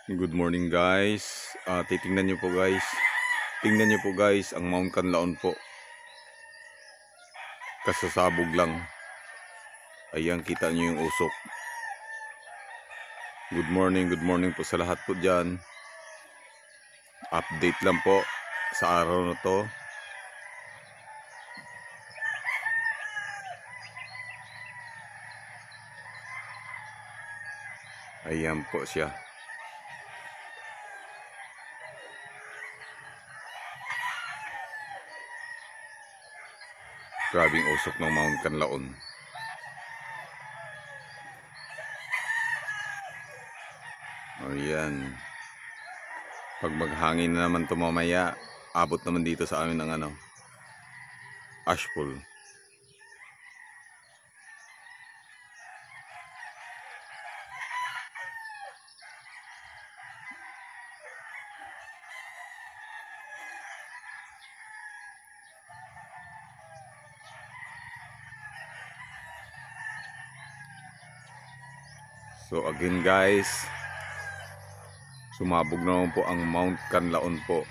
Good morning guys. Titingnan nyo po guys. Tingnan nyo po guys ang Mount Canlaon po. Kasasabog lang. Ayan, kita nyo yung usok. Good morning po sa lahat po dyan. Update lang po sa araw na to. Ayan po siya. Grabing usok ng Mount Canlaon. Ayan. Pag maghangin na naman ito mamaya, abot naman dito sa amin ng ashfall. So again guys, sumabog naman po ang Mount Canlaon po.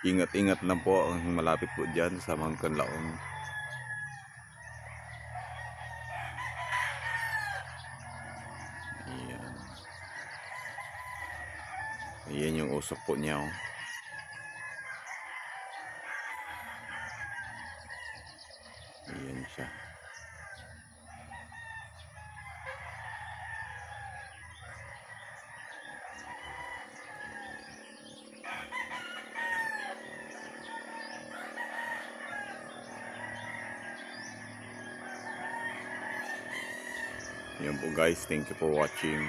Ingat-ingat lang po ang malapit po dyan sa Mount Canlaon. Ayan. Ayan yung usok po niya. Ayan siya. Ayan po guys, thank you for watching.